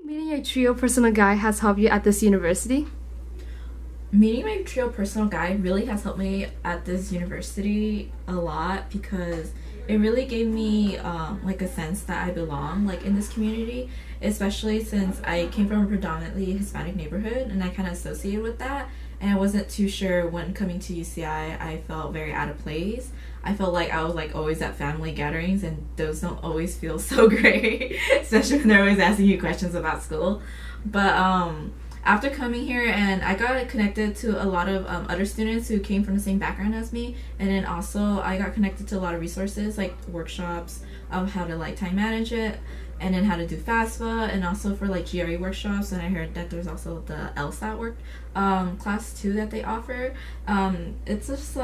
Meeting a trio personal guide has helped you at this university? Meeting my trio personal guide really has helped me at this university a lot because it really gave me like a sense that I belong like in this community, especially since I came from a predominantly Hispanic neighborhood and I kind of associated with that, and I wasn't too sure when coming to UCI. I felt very out of place. I felt like I was like always at family gatherings, and those don't always feel so great, especially when they're always asking you questions about school. But after coming here, and I got connected to a lot of other students who came from the same background as me, and then also I got connected to a lot of resources like workshops of how to like time manage it, and then how to do FAFSA, and also for like GRE workshops. And I heard that there's also the LSAT work class too that they offer. It's just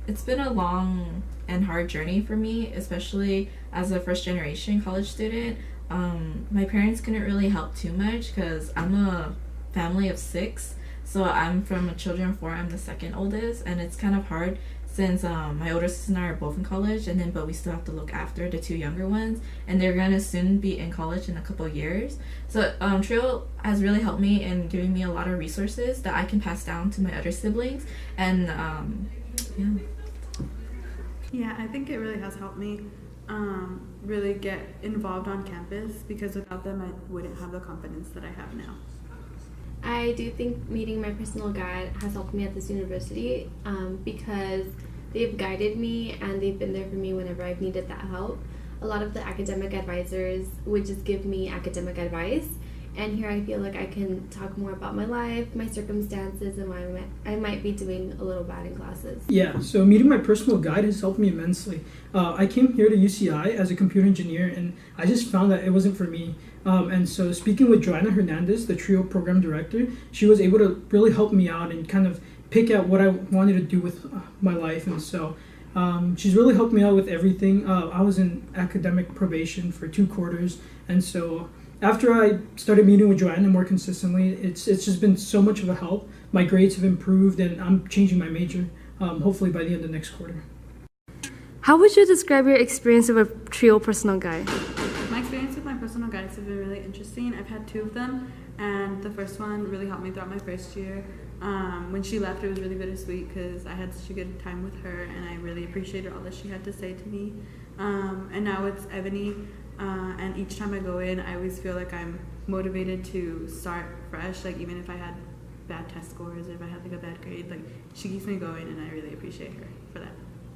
it's been a long and hard journey for me, especially as a first generation college student. My parents couldn't really help too much because I'm a family of 6, so I'm from a children of 4. I'm the second oldest, and it's kind of hard since my older sister and I are both in college, and then but we still have to look after the 2 younger ones, and they're gonna soon be in college in a couple of years. So Trio has really helped me in giving me a lot of resources that I can pass down to my other siblings, and yeah. Yeah, I think it really has helped me really get involved on campus, because without them I wouldn't have the confidence that I have now. I do think meeting my personal guide has helped me at this university because they've guided me and they've been there for me whenever I've needed that help. A lot of the academic advisors would just give me academic advice, and here I feel like I can talk more about my life, my circumstances, and why I might be doing a little bad in classes. Yeah, so meeting my personal guide has helped me immensely. I came here to UCI as a computer engineer, and I just found that it wasn't for me. And so speaking with Joanna Hernandez, the TRIO program director, she was able to really help me out and kind of pick out what I wanted to do with my life. And so she's really helped me out with everything. I was in academic probation for 2 quarters, and so after I started meeting with Joanna more consistently, it's just been so much of a help. My grades have improved, and I'm changing my major, hopefully by the end of next quarter. How would you describe your experience with a trio personal guide? My experience with my personal guides have been really interesting. I've had 2 of them, and the first one really helped me throughout my first year. When she left, it was really bittersweet because I had such a good time with her, and I really appreciated all that she had to say to me. And now it's Ebony, and each time I go in, I always feel like I'm motivated to start fresh. Like even if I had bad test scores, or if I had like a bad grade, like she keeps me going, and I really appreciate her for that.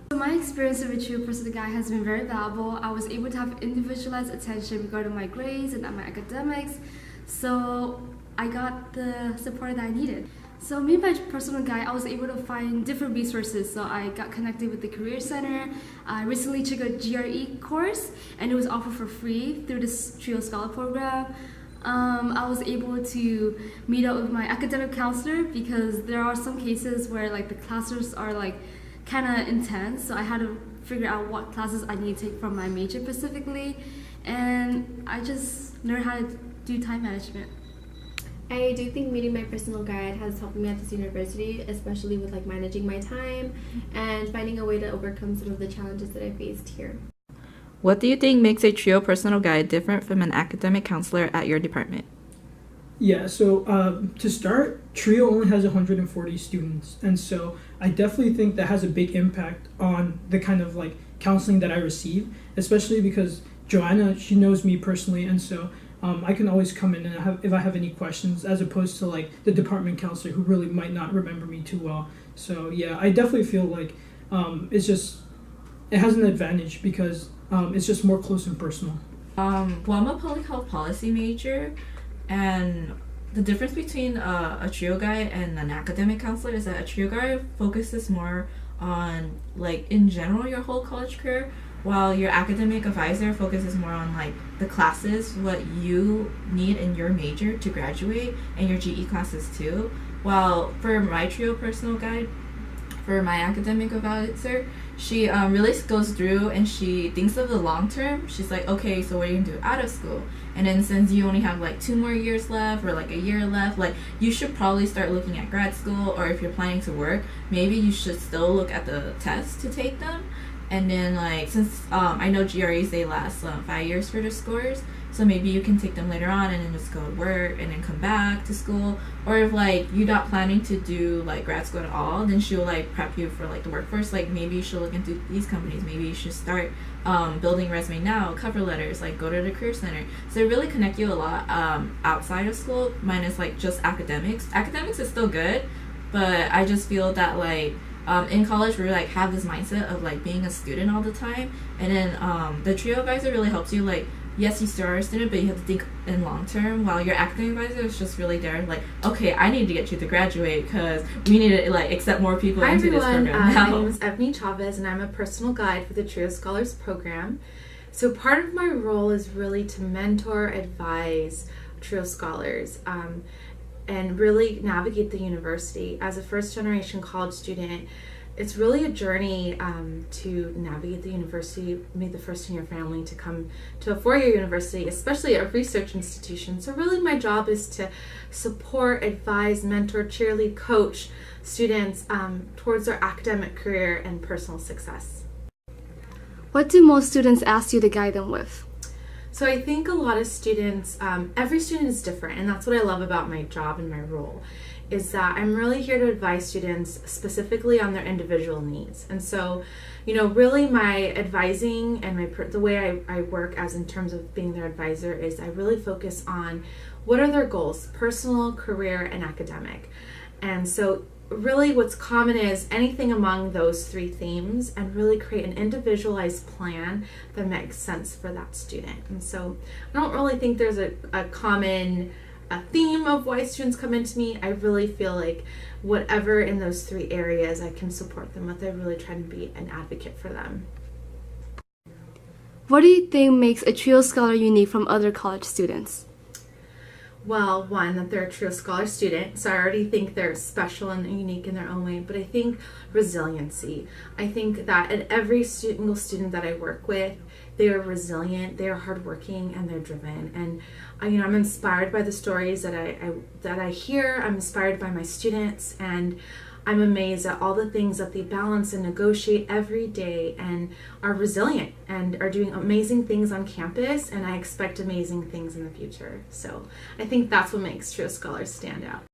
So my experience with a trio personal guide has been very valuable. I was able to have individualized attention regarding my grades and my academics, so I got the support that I needed. So me and my personal guide, I was able to find different resources. So I got connected with the Career Center. I recently took a GRE course, and it was offered for free through this Trio Scholar program. I was able to meet up with my academic counselor because there are some cases where like the classes are like kind of intense, so I had to figure out what classes I need to take from my major specifically, and I just learned how to do time management. I do think meeting my personal guide has helped me at this university, especially with like managing my time and finding a way to overcome some of the challenges that I faced here. What do you think makes a trio personal guide different from an academic counselor at your department? Yeah, so to start, TRIO only has 140 students, and so I definitely think that has a big impact on the kind of like counseling that I receive, especially because Joanna, she knows me personally, and so I can always come in and if I have any questions, as opposed to like the department counselor who really might not remember me too well. So yeah, I definitely feel like it has an advantage because it's just more close and personal. Well, I'm a public health policy major, and the difference between a trio guide and an academic counselor is that a trio guide focuses more on like in general your whole college career, while your academic advisor focuses more on like the classes, what you need in your major to graduate, and your GE classes too. While for my trio personal guide, for my academic advisor, she really goes through and she thinks of the long term. She's like, okay, so what are you gonna do out of school? And then since you only have like 2 more years left or like a year left, like you should probably start looking at grad school, or if you're planning to work, maybe you should still look at the tests to take them. And then like since I know GREs, they last 5 years for the scores, so maybe you can take them later on and then just go to work and then come back to school. Or if like you're not planning to do like grad school at all, then she'll like prep you for like the workforce. Like maybe you should look into these companies, maybe you should start building resume now, cover letters, like go to the career center. So they really connect you a lot outside of school, minus like just academics. Academics is still good, but I just feel that like in college we like have this mindset of like being a student all the time, and then the trio advisor really helps you. Like, yes, you still are a student, but you have to think in long term, while your academic advisor is just really there like, okay, I need to get you to graduate because we need to like accept more people into this program now. My name is Ebony Chavez, and I'm a personal guide for the Trio Scholars program. So part of my role is really to mentor, advise Trio Scholars, and really navigate the university. As a first-generation college student, it's really a journey to navigate the university, be the first in your family to come to a four-year university, especially a research institution. So really my job is to support, advise, mentor, cheerlead, coach students towards their academic career and personal success. What do most students ask you to guide them with? So I think a lot of students, every student is different, and that's what I love about my job and my role, is that I'm really here to advise students specifically on their individual needs. And so, you know, really my advising and the way I work as in terms of being their advisor is I really focus on what are their goals, personal, career, and academic. And so really what's common is anything among those three themes, and really create an individualized plan that makes sense for that student. And so I don't really think there's a common theme of why students come into me. I really feel like whatever in those three areas I can support them with, I really try to be an advocate for them. What do you think makes a Trio Scholar unique from other college students? Well, one, that they're a Trio Scholar student, so I already think they're special and unique in their own way, but I think resiliency. I think that at every single student that I work with, they are resilient, they are hardworking, and they're driven. And you know, I'm inspired by the stories that I hear. I'm inspired by my students, and I'm amazed at all the things that they balance and negotiate every day, and are resilient and are doing amazing things on campus, and I expect amazing things in the future. So I think that's what makes Trio Scholars stand out.